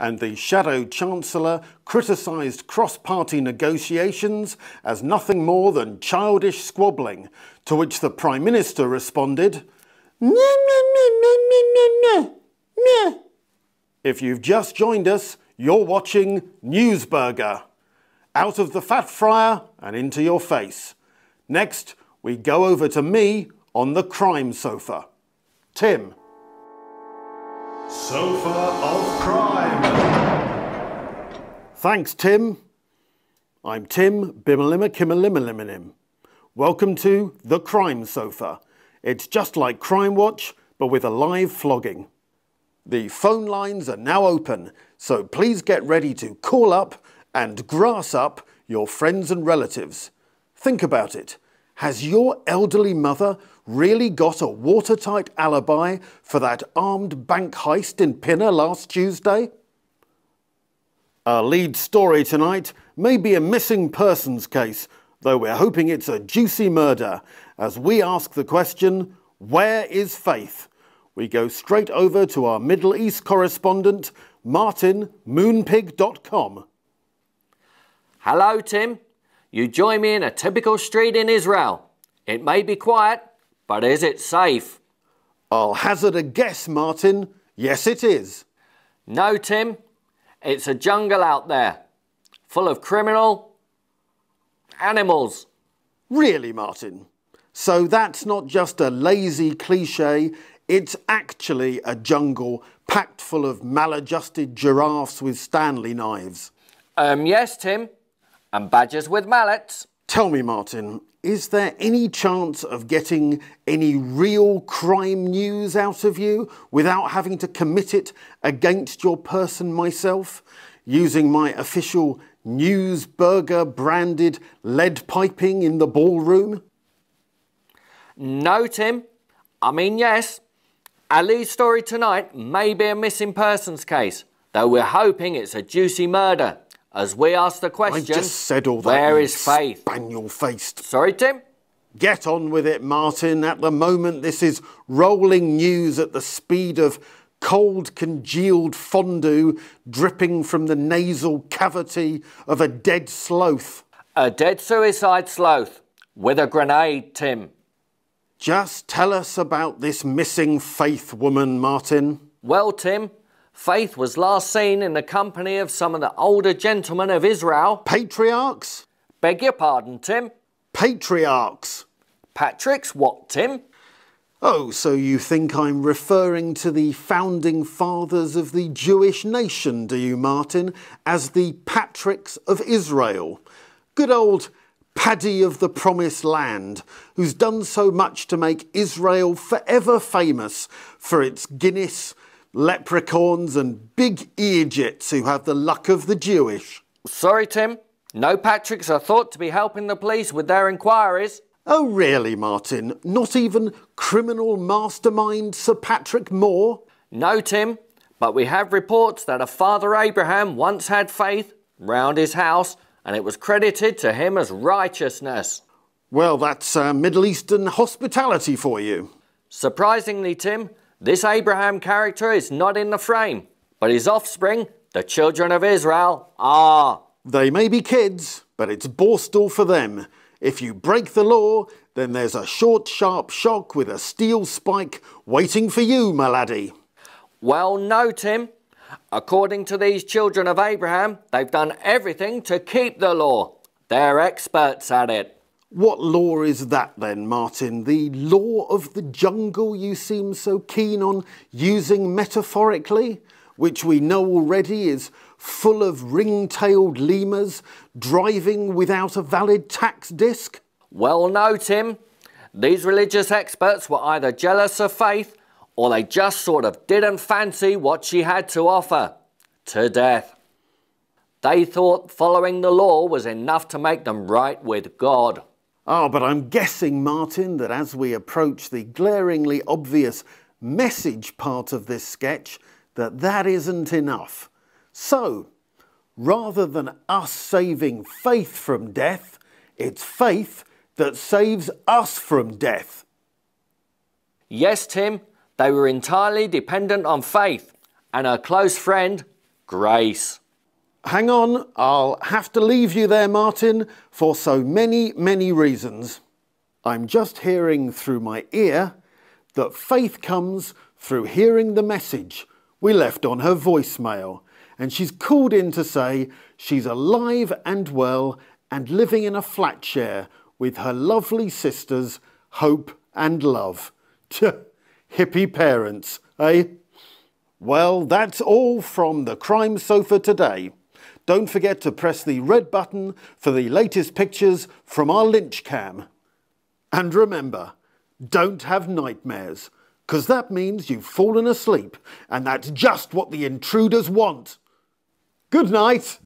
and the Shadow Chancellor criticised cross-party negotiations as nothing more than childish squabbling, to which the Prime Minister responded, "Meh, meh, meh, meh, meh, meh, meh, meh." If you've just joined us, you're watching Newsburger. Out of the fat fryer and into your face. Next, we go over to me on the crime sofa. Tim. Sofa of Crime. Thanks, Tim. I'm Tim Bimalima Kimalima. Welcome to the crime sofa. It's just like Crime Watch, but with a live flogging. The phone lines are now open, so please get ready to call up and grass up your friends and relatives. Think about it. Has your elderly mother really got a watertight alibi for that armed bank heist in Pinner last Tuesday? Our lead story tonight may be a missing persons case, though we're hoping it's a juicy murder, as we ask the question, where is Faith? We go straight over to our Middle East correspondent, Martin, moonpig.com. Hello, Tim. You join me in a typical street in Israel. It may be quiet, but is it safe? I'll hazard a guess, Martin. Yes, it is. No, Tim. It's a jungle out there, full of criminal animals. Really, Martin? So that's not just a lazy cliché, it's actually a jungle packed full of maladjusted giraffes with Stanley knives. Yes, Tim. And badgers with mallets. Tell me, Martin, is there any chance of getting any real crime news out of you without having to commit it against your person myself, using my official Newsburger branded lead piping in the ballroom? No, Tim. I mean, yes. Our lead story tonight may be a missing persons case, though we're hoping it's a juicy murder. As we ask the question, I just said all that, where is Faith? Spaniel-faced. Sorry, Tim? Get on with it, Martin. At the moment, this is rolling news at the speed of cold, congealed fondue dripping from the nasal cavity of a dead sloth. A dead suicide sloth with a grenade, Tim. Just tell us about this missing Faith woman, Martin. Well, Tim, Faith was last seen in the company of some of the older gentlemen of Israel. Patriarchs? Beg your pardon, Tim? Patriarchs. Patrick's what, Tim? Oh, so you think I'm referring to the founding fathers of the Jewish nation, do you, Martin, as the Patricks of Israel? Good old Paddy of the Promised Land, who's done so much to make Israel forever famous for its Guinness, leprechauns and big Egypts who have the luck of the Jewish. Sorry, Tim. No Patricks are thought to be helping the police with their inquiries. Oh, really, Martin? Not even criminal mastermind Sir Patrick Moore? No, Tim. But we have reports that a Father Abraham once had Faith round his house, and it was credited to him as righteousness. Well, that's Middle Eastern hospitality for you. Surprisingly, Tim, this Abraham character is not in the frame, but his offspring, the children of Israel, are. They may be kids, but it's Borstal for them. If you break the law, then there's a short, sharp shock with a steel spike waiting for you, my laddie. Well, no, Tim. According to these children of Abraham, they've done everything to keep the law. They're experts at it. What law is that then, Martin? The law of the jungle you seem so keen on using metaphorically, which we know already is full of ring-tailed lemurs driving without a valid tax disc? Well, no, Tim. These religious experts were either jealous of Faith or they just sort of didn't fancy what she had to offer. To death. They thought following the law was enough to make them right with God. Ah, but I'm guessing, Martin, that as we approach the glaringly obvious message part of this sketch, that isn't enough. So, rather than us saving Faith from death, it's Faith that saves us from death. Yes, Tim, they were entirely dependent on Faith and her close friend, Grace. Hang on, I'll have to leave you there, Martin, for so many, many reasons. I'm just hearing through my ear that faith comes through hearing the message we left on her voicemail, and she's called in to say she's alive and well and living in a flat share with her lovely sisters, Hope and Love. Hippie parents, eh? Well, that's all from the Crime Sofa today. Don't forget to press the red button for the latest pictures from our lynch cam. And remember, don't have nightmares, because that means you've fallen asleep, and that's just what the intruders want. Good night.